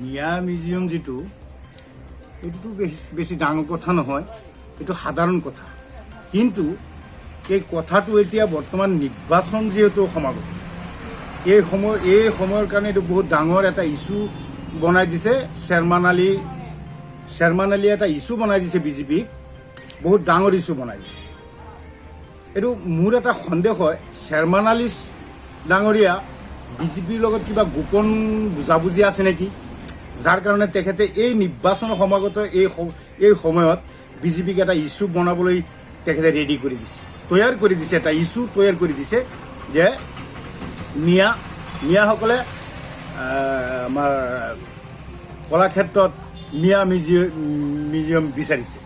মিয়া museum যেটো এইটোতো বেছি ডাঙৰ কথা নহয়, এইটো সাধাৰণ কথা। কিন্তু এই কথাটো এতিয়া বৰ্তমান নিৰ্বাচন যিহেতু সমাগত, এই সময়ৰ কাৰণে এইটো বহুত ডাঙৰ এটা ইছ্যু বনাই দিছে। শ্বেৰমান আলীয়ে এটা ইছ্যু বনাই দিছে, বিজেপিক বহুত ডাঙৰ ইছ্যু বনাই দিছে। এইটো মোৰ এটা সন্দেহ হয়, শ্বেৰমান আলী ডাঙৰীয়া বিজেপিৰ লগত কিবা গোপন বুজাবুজি আছে নেকি, যাৰ কাৰণে তেখেতে এই নিৰ্বাচন সমাগত এই সময়ত বিজেপিক এটা ইছ্যু বনাবলৈ তেখেতে ৰেডি কৰি দিছে, তৈয়াৰ কৰি দিছে, এটা ইছ্যু তৈয়াৰ কৰি দিছে যে মিয়াসকলে আমাৰ কলাক্ষেত্ৰত মিয়া মিউজিয়াম বিচাৰিছে।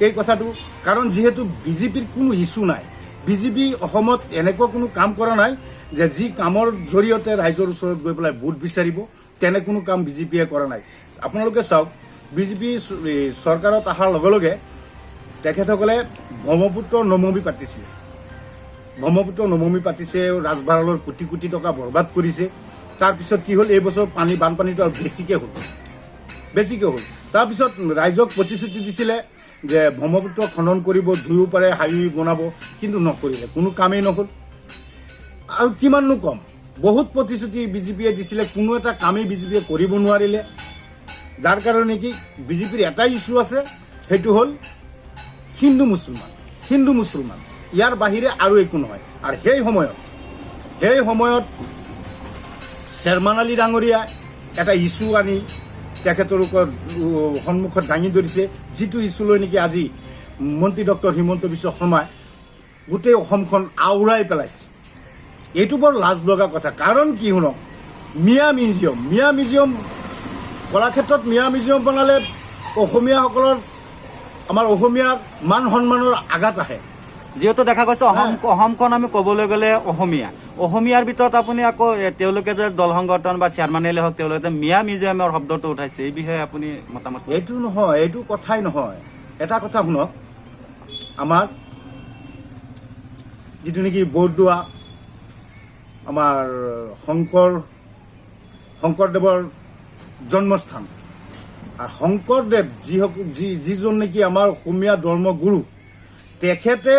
এই কথাটো কাৰণ যিহেতু বিজেপিৰ কোনো ইছ্যু নাই, বিজেপি অসমত এনেকুৱা কোনো কাম কৰা নাই যে যি কামৰ জৰিয়তে ৰাইজৰ ওচৰত গৈ পেলাই ভোট বিচাৰিব, তেনে কোনো কাম বিজেপিয়ে কৰা নাই। আপোনালোকে চাওক, বিজেপি চৰকাৰত অহাৰ লগে লগে তেখেতসকলে ব্ৰহ্মপুত্ৰ নমমি পাতিছে, ৰাজভঁৰালৰ কোটি কোটি টকা বৰবাদ কৰিছে। তাৰপিছত কি হ'ল, এই বছৰ বানপানীটো আৰু বেছিকৈ হ'ল। তাৰপিছত ৰাইজক প্ৰতিশ্ৰুতি দিছিলে যে ব্ৰহ্মপুত্ৰ খনন কৰিব, দুয়োপাৰে হাইৱে বনাব, কিন্তু নকৰিলে, কোনো কামেই নহ'ল। আৰু কিমাননো কম, বহুত প্ৰতিশ্ৰুতি বিজেপিয়ে দিছিলে, কোনো এটা কামেই বিজেপিয়ে কৰিব নোৱাৰিলে। যাৰ কাৰণে কি বিজেপিৰ এটাই ইছ্যু আছে, সেইটো হ'ল হিন্দু মুছলমান, ইয়াৰ বাহিৰে আৰু একো নহয়। আৰু সেই সময়ত শ্বেৰমান আলী ডাঙৰীয়া এটা ইছ্যু আনি তেখেতৰ সন্মুখত দাঙি ধৰিছে, যিটো ইছ্যু লৈ নেকি আজি মন্ত্ৰী ডক্টৰ হিমন্ত বিশ্ব শৰ্মাই গোটেই অসমখন আওৰাই পেলাইছে। এইটো বৰ লাজ লগা কথা। কাৰণ কি শুনক, মিয়া মিউজিয়াম কলাক্ষেত্ৰত মিয়া মিউজিয়াম বনালে অসমীয়াসকলৰ, আমাৰ অসমীয়াৰ মান সন্মানৰ আঘাত আহে। যিহেতু দেখা গৈছে অসমখন আমি ক'বলৈ গ'লে অসমীয়াৰ ভিতৰত আপুনি আকৌ তেওঁলোকে যে দল সংগঠন বা শ্বেৰমান আলী হওক, তেওঁলোকে মিয়া মিউজিয়ামৰ শব্দটো উঠাইছে, এই বিষয়ে আপুনি মতামত? এইটো নহয়, এইটো কথাই নহয়। এটা কথা শুনক, আমাৰ যিটো নেকি বৰদোৱা, আমাৰ শংকৰদেৱৰ জন্মস্থান, আৰু শংকৰদেৱ যিজন নেকি আমাৰ অসমীয়া ধৰ্মগুৰু, তেখেতে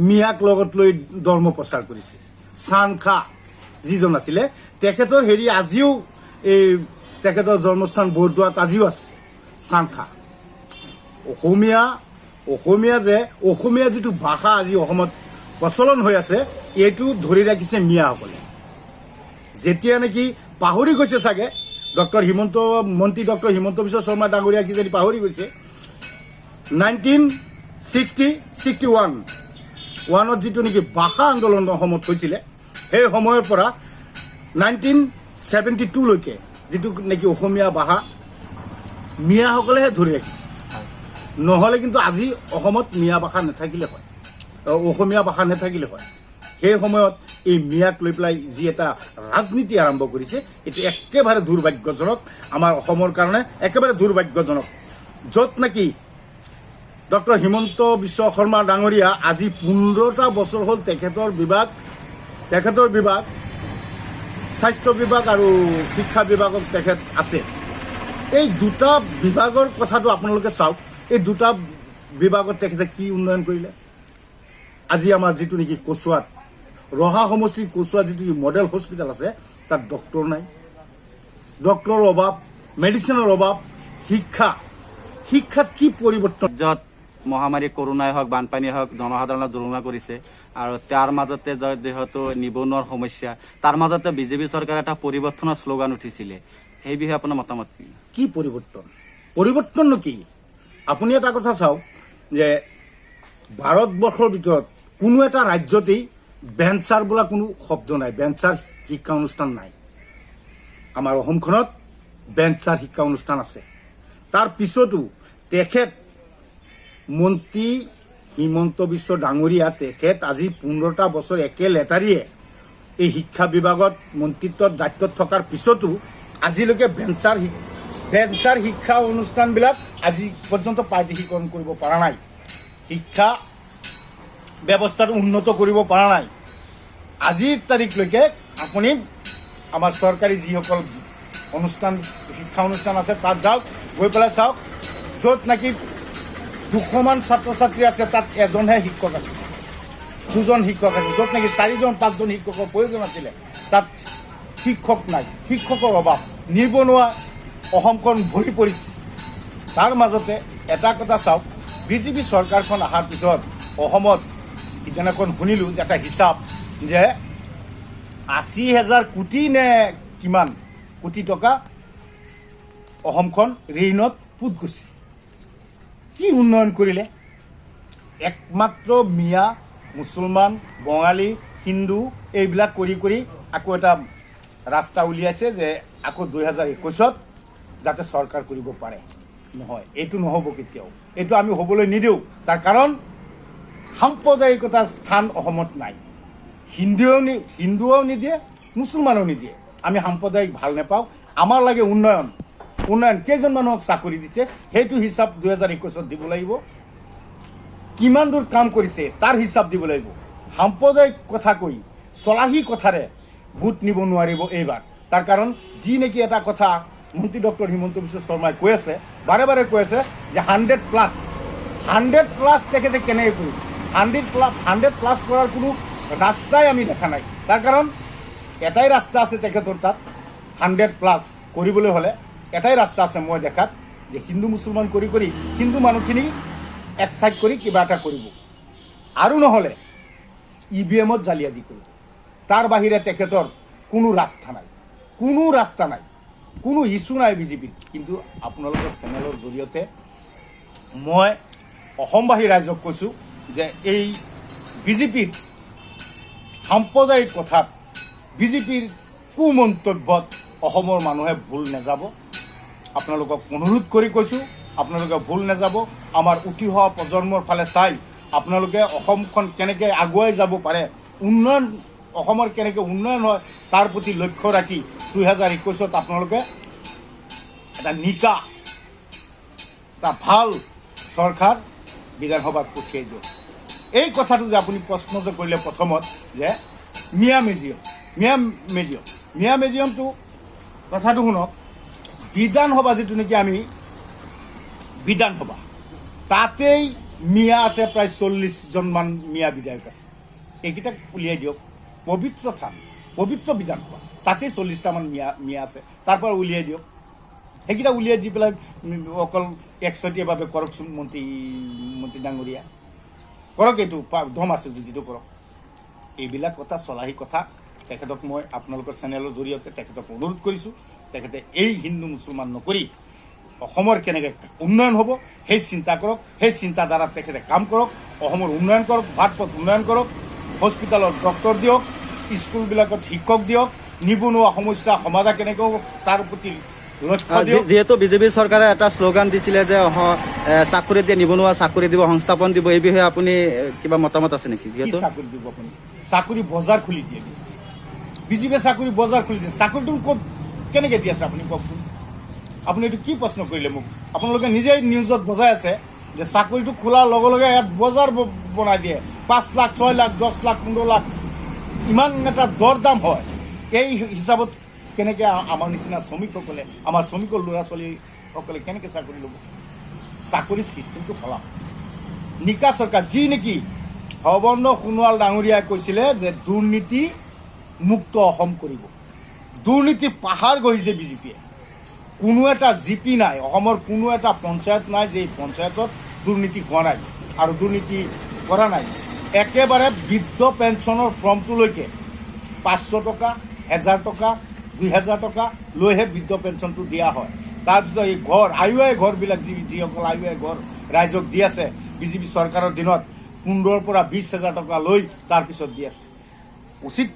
মিয়াক লগত লৈ ধৰ্ম প্ৰচাৰ কৰিছে। চানখা যিজন আছিলে, তেখেতৰ আজিও এই তেখেতৰ জন্মস্থান বৰদোৱাত আজিও আছে চানখা। অসমীয়া যিটো ভাষা আজি অসমত প্ৰচলন হৈ আছে, এইটো ধৰি ৰাখিছে মিয়াসকলে। যেতিয়া নেকি পাহৰি গৈছে চাগে মন্ত্ৰী ডক্টৰ হিমন্ত বিশ্ব শৰ্মা ডাঙৰীয়া কিজানি পাহৰি গৈছে, 1961 যিটো নেকি ভাষা আন্দোলন অসমত হৈছিলে, সেই সময়ৰ পৰা 1972লৈকে যিটো নেকি অসমীয়া ভাষা মিয়াসকলেহে ধৰি ৰাখিছে। নহ'লে কিন্তু আজি অসমত অসমীয়া ভাষা নাথাকিলে হয়। সেই সময়ত এই মিয়াক লৈ পেলাই যি এটা ৰাজনীতি আৰম্ভ কৰিছে, এইটো একেবাৰে দুৰ্ভাগ্যজনক, আমাৰ অসমৰ কাৰণে একেবাৰে দুৰ্ভাগ্যজনক। য'ত নেকি ডক্টৰ হিমন্ত বিশ্ব শৰ্মা ডাঙৰীয়া আজি 15টা বছৰ হ'ল তেখেতৰ বিভাগ স্বাস্থ্য বিভাগ আৰু শিক্ষা বিভাগত তেখেত আছে। এই দুটা বিভাগৰ কথাটো আপোনালোকে চাওক, এই দুটা বিভাগত তেখেতে কি উন্নয়ন কৰিলে। আজি আমাৰ যিটো নেকি কচুৱাত, ৰহা সমষ্টিৰ কচুৱাত যিটো মডেল হস্পিটেল আছে, তাত ডক্টৰ নাই, ডক্টৰৰ অভাৱ, মেডিচিনৰ অভাৱ। শিক্ষাত কি পৰিৱৰ্তন, য'ত মহামাৰী কৰোণাই হওক, বানপানীয়ে হওক, জনসাধাৰণক জৰিমনা কৰিছে, আৰু তাৰ মাজতে যিহেতু নিবনুৱাৰ সমস্যা, তাৰ মাজতে বিজেপি চৰকাৰে এটা পৰিৱৰ্তনৰ শ্লোগান উঠিছিলে, সেই বিষয়ে আপোনাৰ মতামত কি? পৰিৱৰ্তননো কি? আপুনি এটা কথা চাওক যে ভাৰতবৰ্ষৰ ভিতৰত কোনো এটা ৰাজ্যতেই বেঞ্চাৰ বোলা কোনো শব্দ নাই, বেঞ্চাৰ শিক্ষা অনুষ্ঠান নাই। আমাৰ অসমখনত বেঞ্চাৰ শিক্ষা অনুষ্ঠান আছে। তাৰ পিছতো তেখেত মন্ত্ৰী হিমন্ত বিশ্ব ডাঙৰীয়া, তেখেত আজি 15টা বছৰ একে লেটাৰিয়ে এই শিক্ষা বিভাগত মন্ত্ৰিত্বত দায়িত্বত থকাৰ পিছতো আজিলৈকে বেঞ্চাৰ শিক্ষা অনুষ্ঠানবিলাক আজি পৰ্যন্ত প্ৰাদেশিকৰণ কৰিব পৰা নাই, শিক্ষা ব্যৱস্থাটো উন্নত কৰিব পৰা নাই। আজিৰ তাৰিখলৈকে আপুনি আমাৰ চৰকাৰী যিসকল অনুষ্ঠান শিক্ষা অনুষ্ঠান আছে তাত যাওক, গৈ পেলাই চাওক য'ত নেকি 200মান ছাত্ৰ ছাত্ৰী আছে তাত এজনহে শিক্ষক আছে, 2জন শিক্ষক আছে। য'ত নেকি 4জন 5জন শিক্ষকৰ প্ৰয়োজন আছিলে তাত শিক্ষক নাই, শিক্ষকৰ অভাৱ, নিবনুৱা অসমখন ভৰি পৰিছে। তাৰ মাজতে এটা কথা চাওক, বিজেপি চৰকাৰখন অহাৰ পিছত অসমত সিদিনাখন শুনিলোঁ যে এটা হিচাপ যে 80,000 কোটি নে কিমান কোটি টকা অসমখন ঋণত পুত গৈছে। কি উন্নয়ন কৰিলে? একমাত্ৰ মিয়া, মুছলমান, বঙালী, হিন্দু এইবিলাক কৰি কৰি আকৌ এটা ৰাস্তা উলিয়াইছে যে আকৌ 2021ত যাতে চৰকাৰ কৰিব পাৰে। নহয়, এইটো নহ'ব কেতিয়াও, এইটো আমি হ'বলৈ নিদিওঁ। তাৰ কাৰণ সাম্প্ৰদায়িকতাৰ স্থান অসমত নাই। হিন্দুৱেও নিদিয়ে, মুছলমানেও নিদিয়ে। আমি সাম্প্ৰদায়িক ভাল নাপাওঁ, আমাৰ লাগে উন্নয়ন। কেইজন মানুহক চাকৰি দিছে সেইটো হিচাপ 2021ত দিব লাগিব। কিমান দূৰ কাম কৰিছে তাৰ হিচাপ দিব লাগিব। সাম্প্ৰদায়িক কথা কৈ চলাহী কথাৰে ভোট নিব নোৱাৰিব এইবাৰ। তাৰ কাৰণ যি নেকি এটা কথা মন্ত্ৰী ডক্টৰ হিমন্ত বিশ্ব শৰ্মাই কৈ আছে, বাৰে বাৰে কৈ আছে যে 100+ তেখেতে কেনেকৈ কৰিব। 100+ কৰাৰ কোনো ৰাস্তাই আমি দেখা নাই। তাৰ কাৰণ এটাই ৰাস্তা আছে তেখেতৰ তাত 100+ কৰিবলৈ হ'লে এটাই ৰাস্তা আছে মই দেখাত, যে হিন্দু মুছলমান কৰি কৰি হিন্দু মানুহখিনি একচাইড কৰি কিবা এটা কৰিব, আৰু নহ'লে EVM-ত জালিয়াতি কৰিব। তাৰ বাহিৰে তেখেতৰ কোনো ৰাস্তা নাই, কোনো ইছ্যু নাই বিজেপিৰ। কিন্তু আপোনালোকৰ চেনেলৰ জৰিয়তে মই অসমবাসী ৰাইজক কৈছোঁ যে এই বিজেপিৰ সাম্প্ৰদায়িক কথাত, বিজেপিৰ কুমন্তব্যত অসমৰ মানুহে ভুল নাযাব। আপোনালোকক অনুৰোধ কৰি কৈছোঁ, আপোনালোকে ভুল নাযাব। আমাৰ উঠি অহা প্ৰজন্মৰ ফালে চাই আপোনালোকে অসমখন কেনেকৈ আগুৱাই যাব পাৰে, উন্নয়ন অসমৰ কেনেকৈ উন্নয়ন হয় তাৰ প্ৰতি লক্ষ্য ৰাখি 2021ত আপোনালোকে এটা নিকা, এটা ভাল চৰকাৰ বিধানসভাত পঠিয়াই দিয়ক। এই কথাটো যে আপুনি প্ৰশ্ন যে কৰিলে প্ৰথমত যে মিয়া মিউজিয়ামটো কথাটো শুনক। বিধানসভা যিটো নেকি আমি বিধানসভা, তাতেই মিয়া আছে প্ৰায় 40জনমান মিয়া বিধায়ক আছে। এইকেইটাক উলিয়াই দিয়ক। পবিত্ৰ থান, পবিত্ৰ বিধানসভা, তাতেই 40টামান মিয়া আছে, তাৰ পৰা উলিয়াই দিয়ক। সেইকেইটা উলিয়াই দি পেলাই অকল একচেটিয়াভাৱে কৰকচোন মন্ত্ৰী ডাঙৰীয়া, কৰক। এইটো দম আছে যদিটো কৰক। এইবিলাক কথা চলাহী কথা তেখেতক মই আপোনালোকৰ চেনেলৰ জৰিয়তে তেখেতক অনুৰোধ কৰিছোঁ। তেখেতে এই হিন্দু মুছলমান নকৰি অসমৰ কেনেকৈ উন্নয়ন হ'ব সেই চিন্তা কৰক, সেই চিন্তাধাৰাত তেখেতে কাম কৰক। অসমৰ উন্নয়ন কৰক, ঘাটপথ উন্নয়ন কৰক, হস্পিটেলত ডক্টৰ দিয়ক, স্কুলবিলাকত শিক্ষক দিয়ক, নিবনুৱা সমস্যা সমাধা কেনেকৈ হ'ব তাৰ প্ৰতি লক্ষ্য দিয়ক। যিহেতু বিজেপি চৰকাৰে এটা শ্লোগান দিছিলে যে চাকৰি দিয়ে, নিবনুৱা চাকৰি দিব, সংস্থাপন দিব, এই বিষয়ে আপুনি কিবা মতামত আছে নেকি? কি চাকৰি দিব আপুনি? চাকৰি বজাৰ খুলি দিয়ে বিজেপিয়ে, চাকৰি বজাৰ খুলি দিয়ে। চাকৰিটো ক'ত কেনেকৈ দি আছে আপুনি কওকচোন? আপুনি এইটো কি প্ৰশ্ন কৰিলে মোক? আপোনালোকে নিজেই নিউজত বজাই আছে যে চাকৰিটো খোলাৰ লগে লগে ইয়াত বজাৰ বনাই দিয়ে। 5 লাখ, 6 লাখ, 10 লাখ, 15 লাখ ইমান এটা দৰ দাম হয়। এই হিচাপত কেনেকৈ আমাৰ নিচিনা শ্ৰমিকসকলে, আমাৰ শ্ৰমিকৰ ল'ৰা ছোৱালীসকলে কেনেকৈ চাকৰি ল'ব? চাকৰি ছিষ্টেমটো সলাওক। নিকা চৰকাৰ, যি নেকি সৰ্বানন্দ সোণোৱাল ডাঙৰীয়াই কৈছিলে যে দুৰ্নীতি মুক্ত অসম কৰিব। দুৰ্নীতিৰ পাহাৰ গঢ়িছে বিজেপিয়ে। কোনো এটা জিপি নাই, অসমৰ কোনো এটা পঞ্চায়ত নাই যে পঞ্চায়তত দুৰ্নীতি হোৱা নাই আৰু দুৰ্নীতি কৰা নাই। একেবাৰে বৃদ্ধ পেঞ্চনৰ ফৰ্মটোলৈকে 500 টকা, 1000 টকা, 2000 টকা লৈহে বৃদ্ধ পেঞ্চনটো দিয়া হয়। তাৰপিছত এই ঘৰ, আই ঘৰবিলাক যিসকল আই ঘৰ ৰাইজক দি আছে বিজেপি চৰকাৰৰ দিনত 15,000 পৰা 20,000 টকা লৈ তাৰপিছত দি আছে। উচিত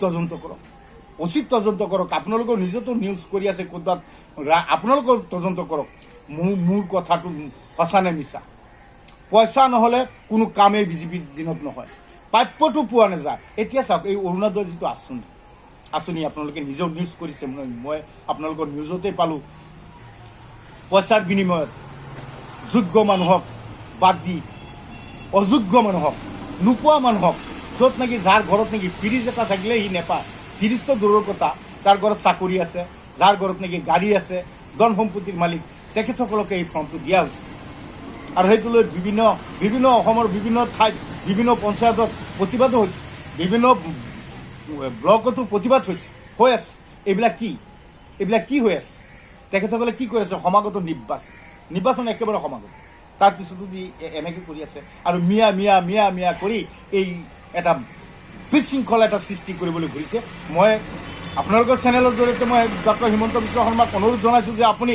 তদন্ত কৰক। আপোনালোকৰ নিজেতো নিউজ কৰি আছে ক'ৰবাত, আপোনালোকৰ তদন্ত কৰক। মোৰ কথাটো সঁচা নে মিছা? পইচা নহ'লে কোনো কামেই বিজেপিৰ দিনত নহয়। প্ৰাপ্যটো পোৱা নাযায়। এতিয়া চাওক, এই অৰুণোদয় যিটো আঁচনি আপোনালোকে নিজেও নিউজ কৰিছে, মই আপোনালোকৰ নিউজতেই পালোঁ। পইচাৰ বিনিময়ত যোগ্য মানুহক বাদ দি অযোগ্য মানুহক, নোপোৱা মানুহক, য'ত নেকি যাৰ ঘৰত নেকি ফ্ৰিজ এটা থাকিলে সি নেপায়, ফ্ৰিজটো দূৰৰ কথা, তাৰ ঘৰত চাকৰি আছে, যাৰ ঘৰত নেকি গাড়ী আছে, ধন সম্পত্তিৰ মালিক, তেখেতসকলকে এই ফৰ্মটো দিয়া হৈছে। আৰু সেইটো লৈ বিভিন্ন অসমৰ বিভিন্ন ঠাইত বিভিন্ন পঞ্চায়তত প্ৰতিবাদো হৈছে, বিভিন্ন ব্লকতো প্ৰতিবাদ হৈ আছে। এইবিলাক কি হৈ আছে? তেখেতসকলে কি কৰি আছে? সমাগত নিৰ্বাচন একেবাৰে সমাগত, তাৰপিছতো যদি এনেকৈ কৰি আছে আৰু মিয়া কৰি এই এটা বিশৃংখল এটা সৃষ্টি কৰিবলৈ ঘূৰিছে। মই আপোনালোকৰ চেনেলৰ জৰিয়তে মই ডক্টৰ হিমন্ত বিশ্ব শৰ্মাক অনুৰোধ জনাইছোঁ যে আপুনি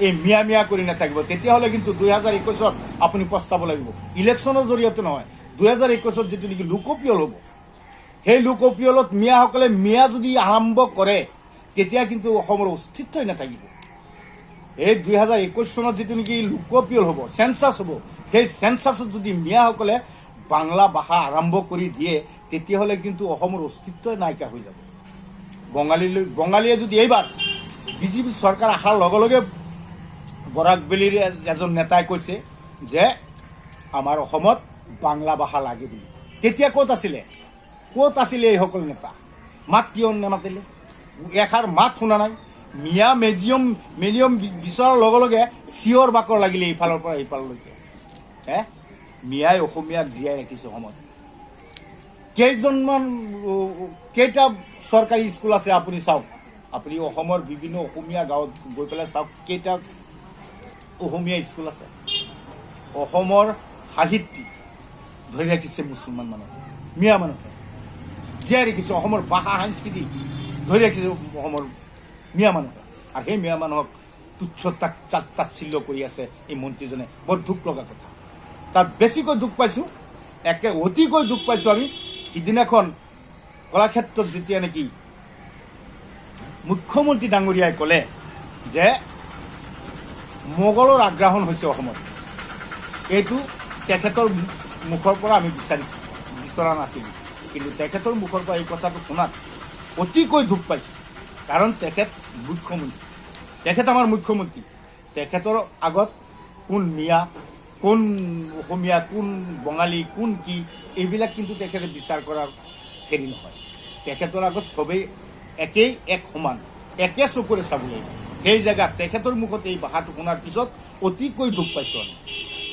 এই মিয়া কৰি নাথাকিব। তেতিয়াহ'লে কিন্তু 2021 আপুনি পস্তাব লাগিব। ইলেকশ্যনৰ জৰিয়তে নহয়, 2021 যিটো নেকি লোকপিয়ল হ'ব, সেই লোকপিয়লত মিয়াসকলে মিয়া যদি আৰম্ভ কৰে তেতিয়া কিন্তু অসমৰ অস্তিত্বই নাথাকিব। এই 2021 চনত যিটো নেকি লোকপিয়ল হ'ব, চেঞ্চাছ হ'ব, সেই চেঞ্চাছত যদি মিয়াসকলে বাংলা ভাষা আৰম্ভ কৰি দিয়ে তেতিয়াহ'লে কিন্তু অসমৰ অস্তিত্বই নাইকিয়া হৈ যাব। বঙালীয়ে যদি এইবাৰ বিজেপি চৰকাৰ অহাৰ লগে লগে বৰাকবেলিৰ এজন নেতাই কৈছে যে আমাৰ অসমত বাংলা ভাষা লাগে বুলি। তেতিয়া ক'ত আছিলে এইসকল নেতা? মাত কিয় নেমাতিলে? এষাৰ মাত শুনা নাই। মিয়া মিডিয়াম বিচৰাৰ লগে লগে চিঞৰ বাকৰ লাগিলে ইফালৰ পৰা সিফাললৈকে। মিয়াই অসমীয়াক জীয়াই ৰাখিছে অসমত। কেইটা চৰকাৰী স্কুল আছে আপুনি চাওক। আপুনি অসমৰ বিভিন্ন অসমীয়া গাঁৱত গৈ পেলাই চাওক কেইটা অসমীয়া স্কুল আছে। অসমৰ সাহিত্যিক ধৰি ৰাখিছে মুছলমান মানুহে, মিয়া মানুহে জীয়াই ৰাখিছে। অসমৰ ভাষা সংস্কৃতি ধৰি ৰাখিছে অসমৰ মিয়া মানুহে। আৰু সেই মিয়া মানুহক তুচ্ছ তাচ্ছিল্য কৰি আছে এই মন্ত্ৰীজনে। বৰ দুখ লগা কথা। তাত বেছিকৈ দুখ পাইছোঁ, অতিকৈ দুখ পাইছোঁ আমি সিদিনাখন কলাক্ষেত্ৰত যেতিয়া নেকি মুখ্যমন্ত্ৰী ডাঙৰীয়াই ক'লে যে মোগলৰ আগ্ৰাসন হৈছে অসমত। এইটো তেখেতৰ মুখৰ পৰা আমি বিচৰা নাছিলোঁ, কিন্তু তেখেতৰ মুখৰ পৰা এই কথাটো শুনাত অতিকৈ দুখ পাইছোঁ। কাৰণ তেখেত আমাৰ মুখ্যমন্ত্ৰী। তেখেতৰ আগত কোন মিয়া, কোন অসমীয়া, কোন বঙালী, কোন কি, এইবিলাক কিন্তু তেখেতে বিচাৰ কৰাৰ হেৰি নহয়। তেখেতৰ আগত চবেই এক সমান, একে চকুৰে চাব লাগিব। সেই জেগাত তেখেতৰ মুখত এই ভাষাটো শুনাৰ পিছত অতিকৈ দুখ পাইছোঁ আমি।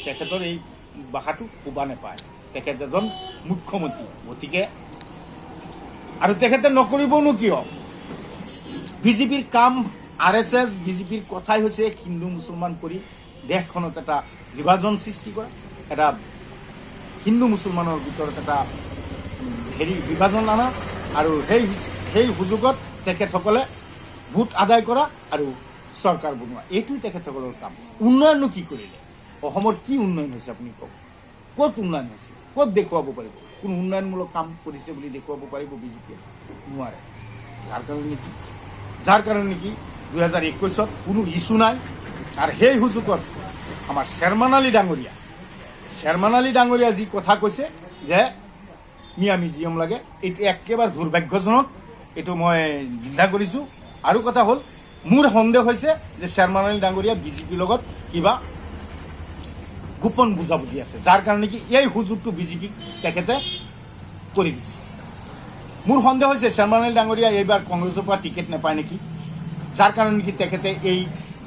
তেখেতৰ এই ভাষাটো শুবা নাপায়। তেখেত এজন মুখ্যমন্ত্ৰী, গতিকে আৰু তেখেতে নকৰিবনো কিয়? বিজেপিৰ কাম RSS বিজেপিৰ কথাই হৈছে হিন্দু মুছলমান কৰি দেশখনত এটা বিভাজন সৃষ্টি কৰা, এটা হিন্দু মুছলমানৰ ভিতৰত এটা বিভাজন অনা, আৰু সেই সুযোগত তেখেতসকলে ভোট আদায় কৰা আৰু চৰকাৰ বনোৱা। এইটোৱে তেখেতসকলৰ কাম। উন্নয়ননো কি কৰিলে? অসমৰ কি উন্নয়ন হৈছে আপুনি কওক? ক'ত উন্নয়ন হৈছে? ক'ত দেখুৱাব পাৰিব? কোনো উন্নয়নমূলক কাম কৰিছে বুলি দেখুৱাব পাৰিব বিজেপিয়ে? নোৱাৰে। যাৰ কাৰণে নেকি 2021 কোনো ইছ্যু নাই। আৰু সেই সুযোগত আমাৰ শ্বেৰমান আলী ডাঙৰীয়া যি কথা কৈছে যে মিয়া মিউজিয়াম লাগে, এইটো একেবাৰে দুৰ্ভাগ্যজনক। এইটো মই নিন্দা কৰিছোঁ। আৰু কথা হ'ল, মোৰ সন্দেহ হৈছে যে শ্বেৰমান আলী ডাঙৰীয়া বিজেপিৰ লগত কিবা গোপন বুজাবুজি আছে, যাৰ কাৰণে নেকি এই সুযোগটো বিজেপিক তেখেতে কৰি দিছে। মোৰ সন্দেহ হৈছে শ্বেৰমান আলী ডাঙৰীয়া এইবাৰ কংগ্ৰেছৰ পৰা টিকেট নাপায় নেকি, যাৰ কাৰণে নেকি তেখেতে এই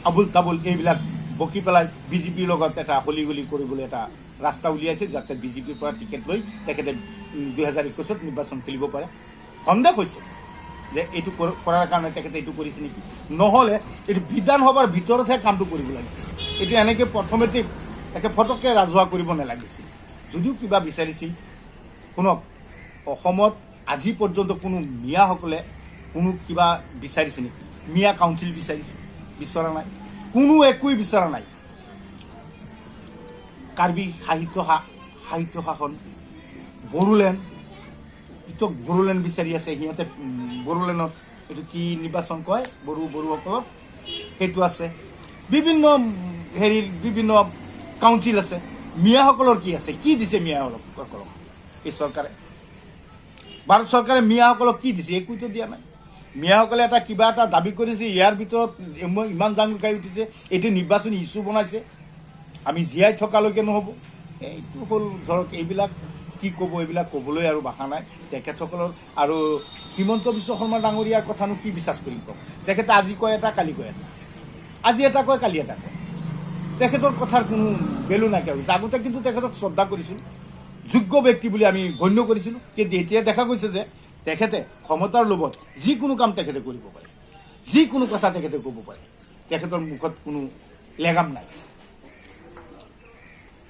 আবুল তাবুল এইবিলাক বকি পেলাই বিজেপিৰ লগত এটা হলিগলি কৰিবলৈ এটা ৰাস্তা উলিয়াইছে, যাতে বিজেপিৰ পৰা টিকেট লৈ তেখেতে 2021 নিৰ্বাচন খেলিব পাৰে। সন্দেহ হৈছে যে এইটো কৰাৰ কাৰণে তেখেতে এইটো কৰিছে নেকি। নহ'লে এইটো বিধানসভাৰ ভিতৰতহে কামটো কৰিব লাগিছিল। এইটো এনেকৈ প্ৰথমতে ফটককৈ ৰাজহুৱা কৰিব নালাগিছিল। যদিও কিবা বিচাৰিছিল, শুনক, অসমত আজি পৰ্যন্ত কোনো মিয়াসকলে কোনো কিবা বিচাৰিছে নেকি? মিয়া কাউন্সিল বিচাৰিছে? বিচৰা নাই। কোনো একোৱেই বিচৰা নাই। কাৰ্বি সাহিত্য শাসন, বড়োলেণ্ড, বড়োলেণ্ড বিচাৰি আছে। সিহঁতে বড়োলেণ্ডত এইটো কি নিৰ্বাচন কয়, বড়োসকলৰ সেইটো আছে। বিভিন্ন কাউন্সিল আছে। মিয়াসকলৰ কি আছে? কি দিছে মিয়াসকলক এই চৰকাৰে? ভাৰত চৰকাৰে মিয়াসকলক কি দিছে? একোতো দিয়া নাই। মিয়াসকলে কিবা এটা দাবী কৰিছে, ইয়াৰ ভিতৰত ইমান জাংগাই উঠিছে। এইটো নিৰ্বাচনী ইছ্যু বনাইছে, আমি জীয়াই থকালৈকে নহ'ব। এইটো হ'ল ধৰক এইবিলাক কি ক'ব এইবিলাক ক'বলৈ আৰু ভাষা নাই তেখেতসকলৰ। আৰু হিমন্ত বিশ্ব শৰ্মা ডাঙৰীয়াৰ কথানো কি বিশ্বাস কৰিম কওক। তেখেতে আজি কয় এটা, কালি কয় এটা, আজি এটা কয়, কালি এটা কয়। তেখেতৰ কথাৰ কোনো ভেলু নাইকিয়া হৈছে। আগতে কিন্তু তেখেতক শ্ৰদ্ধা কৰিছিলোঁ, যোগ্য ব্যক্তি বুলি আমি গণ্য কৰিছিলোঁ। কিন্তু এতিয়া দেখা গৈছে যে তেখেতে ক্ষমতাৰ লোভত যিকোনো কাম তেখেতে কৰিব পাৰে, যিকোনো কথা তেখেতে ক'ব পাৰে, তেখেতৰ মুখত কোনো লেগাম নাই।